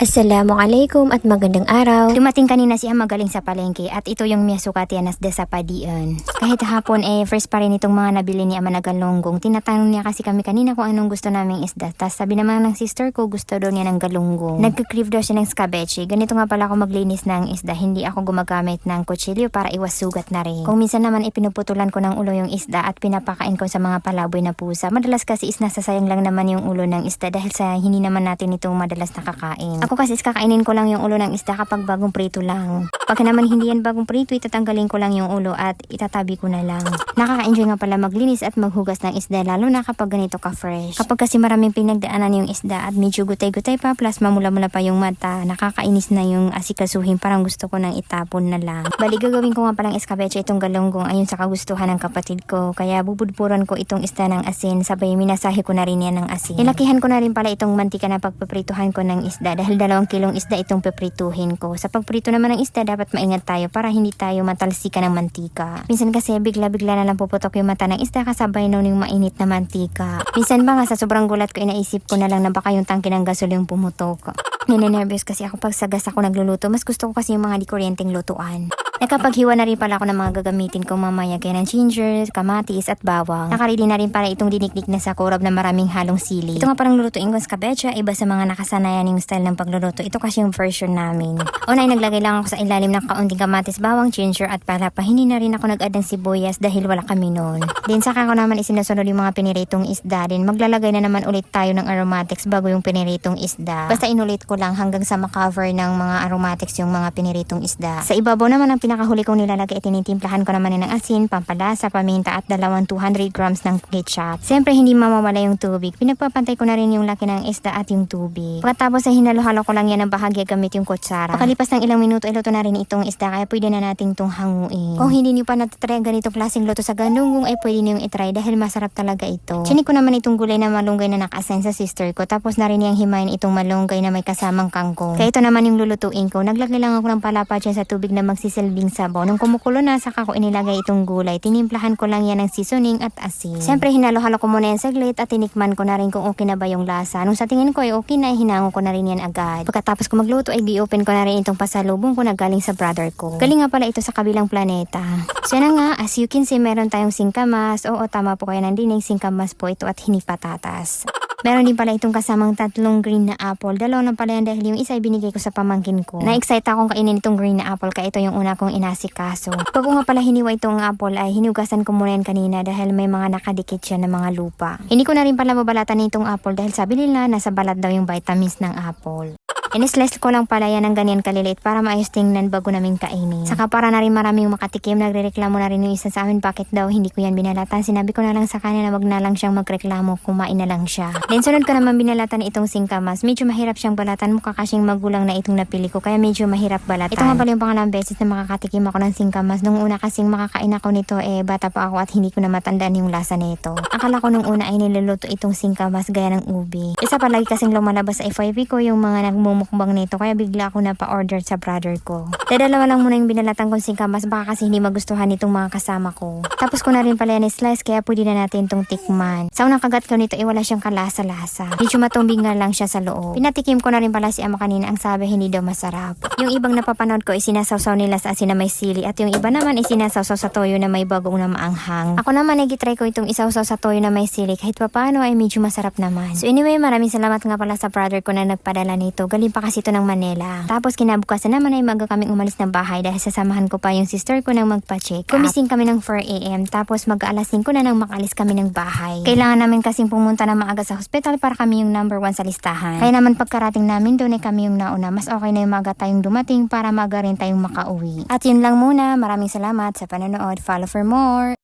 Assalamualaikum at magandang araw. Dumating kanina si magaling sa palengke at ito yung miyasukatian nas sa padian. Kahit hapon first pa rin itong mga nabili ni ama na galunggong. Tinatanong niya kasi kami kanina kung anong gusto naming isda. Tas sabi naman ng sister ko gusto daw niya ng galunggong. Nagka-cleave daw siya ng scabeche. Ganito nga pala ako maglinis ng isda. Hindi ako gumagamit ng kutsilyo para iwas sugat na rin. Kung minsan naman ipinuputulan ko ng ulo yung isda at pinapakain ko sa mga palaboy na pusa. Madalas kasi is nasasayang lang naman yung ulo ng isda dahil sa hindi naman natin ito madalas nakakain. Ako kasi kakainin ko lang yung ulo ng isda kapag bagong prito lang. Pag naman hindi yan bagong prito, itatanggalin ko lang yung ulo at itatabi ko na lang. Nakaka-enjoy nga pala maglinis at maghugas ng isda lalo na kapag ganito ka-fresh. Kapag kasi maraming pinagdaanan yung isda at medyo gutay-gutay pa plus mamula-mula pa yung mata, nakakainis na yung asikasuhin, parang gusto ko nang itapon na lang. Bali gagawin ko nga palang escabeche itong galunggong ayon sa kagustuhan ng kapatid ko. Kaya bubudburan ko itong isda ng asin, sabay minasahe ko na rin yan ng asin. Nilakihan ko na rin pala itong mantika na pagpaprituhan ko ng isda dahil 2 kilong isda itong peprituhin ko. Sa pagprito naman ng isda, dapat maingat tayo para hindi tayo matalsikan ng mantika. Minsan kasi bigla-bigla na lang puputok yung mata ng isda kasabay nun yung mainit na mantika. Minsan ba nga sa sobrang gulat ko inaisip ko na lang na baka yung tangke ng gasol yung pumutok. Ninenervyos kasi ako pag sagas ako nagluluto. Mas gusto ko kasi yung mga di kuryenteng lutuan. Nakapaghiwa na rin pala ako ng mga gagamitin ko mamaya kaya ng ginger, kamatis at bawang. Nakaready na rin pala itong dinikdik na sakurab na maraming halong sili. Ito nga parang lulutuin ko escabeche, iba sa mga nakasanayan yung style ng pagluluto. Ito kasi yung version namin. Una ay naglagay lang ako sa ilalim ng kaunting kamatis, bawang, ginger at palapa. Hindi na rin ako nag-add ng sibuyas dahil wala kami noon. Din saka ko naman isinusunod yung mga piniritong isda din. Maglalagay na naman ulit tayo ng aromatics bago yung piniritong isda. Basta inulit ko lang hanggang sa makover ng mga aromatics yung mga piniritong isda. Sa ibabaw naman ang pinakahuli kong nilalagay ay tinitimplahan ko naman ng asin, pampalasa, paminta at 200 grams ng ketchup. Siyempre hindi mamawala yung tubig. Pinagpapantay ko na rin yung laki ng isda at yung tubig. Pagkatapos ay hinalo-halo ko lang yan ng bahagya gamit yung kutsara. Pakalipas ng ilang minuto ay luto na rin itong isda kaya pwede na nating itong hanguin. Kung hindi niyo pa natatry ganito klaseng luto sa galunggong ay pwede niyo itry dahil masarap talaga ito. Chinik ko naman itong gulay na malunggay na naka-assign sa sister ko tapos na rin niyang himayin itong malunggay na may kasamang kangkong. Kaya ito naman yung lulutuin ko. Naglagay lang ako ng palapa dyan sa tubig na magsisilbing sabaw. Nung kumukulo na, saka ko inilagay itong gulay. Tinimplahan ko lang yan ng seasoning at asin. Siyempre, hinalo-halo ko muna yan saglit at tinikman ko na rin kung okay na ba yung lasa. Nung sa tingin ko ay okay na, hinango ko na rin yan agad. Pagkatapos ko magluto ay di-open ko na rin itong pasalubong ko na galing sa brother ko. Galing nga pala ito sa kabilang planeta. So yan nga, as you can see, meron tayong singkamas. Oo, tama po kayo ng dinig, singkamas po ito at hinipatatas. Meron din pala itong kasamang 3 green na apple. 2 na pala yan dahil yung isa ay binigay ko sa pamangkin ko. Na-excite akong kainin itong green na apple kaya ito yung una kong inasikaso. Pag nga pala hiniwa itong apple ay hinugasan ko muna yan kanina dahil may mga nakadikit siya ng mga lupa. Hindi ko na rin pala babalatan itong apple dahil sabi nila nasa balat daw yung vitamins ng apple. In-slice ko lang pala yan ng ganyan kaliliit para maayos tingnan bago namin kainin. Saka para na rin maraming makatikim, nagrereklamo na rin yung isa sa amin bakit daw hindi ko yan binalatan. Sinabi ko na lang sa kanya na wag na lang siyang magreklamo, kumain na lang siya. Then sunod ko naman binalatan itong singkamas. Medyo mahirap siyang balatan, mukha kasing magulang na itong napili ko kaya medyo mahirap balatan. Ito nga pala yung pangalawang beses na makakatikim ako ng singkamas. Nung una kasing makakain ako nito bata pa ako at hindi ko na matandaan yung lasa nito. Akala ko nung una ay niluluto itong singkamas gaya ng ubi. Isa pa lagi kasing lumalabas sa FYP ko yung mga nagmumukbang nito kaya bigla ako na pa-order sa brother ko. Dalawa lang muna yung binalatan kong singkamas baka kasi hindi magustuhan itong mga kasama ko. Tapos ko na rin pala yan slice kaya pwede na natin itong tikman. Sa unang kagat ko nito wala siyang kalasa-lasa. Medyo matumbing nga lang siya sa loob. Pinatikim ko na rin pala si ama kanina, ang sabi hindi daw masarap. Yung ibang napapanood ko isinasawsaw nila sa asin na may sili at yung iba naman isinasawsaw sa toyo na may bagong na maanghang. Ako naman nagitry ko itong isawsaw sa toyo na may sili kahit papaano ay medyo masarap naman. So anyway, maraming salamat nga pala sa brother ko na nagpadala nito. Galing pa kasi ito ng Manila. Tapos kinabukasan naman ay maga kaming umalis ng bahay dahil sasamahan ko pa yung sister ko nang magpa-check up. Kumising kami ng 4 AM tapos mag-aalas 5 na nang makalis kami ng bahay. Kailangan namin kasing pumunta na maaga sa hospital para kami yung number 1 sa listahan. Kaya naman pagkarating namin doon ay kami yung nauna. Mas okay na yung maga tayong dumating para maga rin tayong makauwi. At yun lang muna. Maraming salamat sa panonood. Follow for more.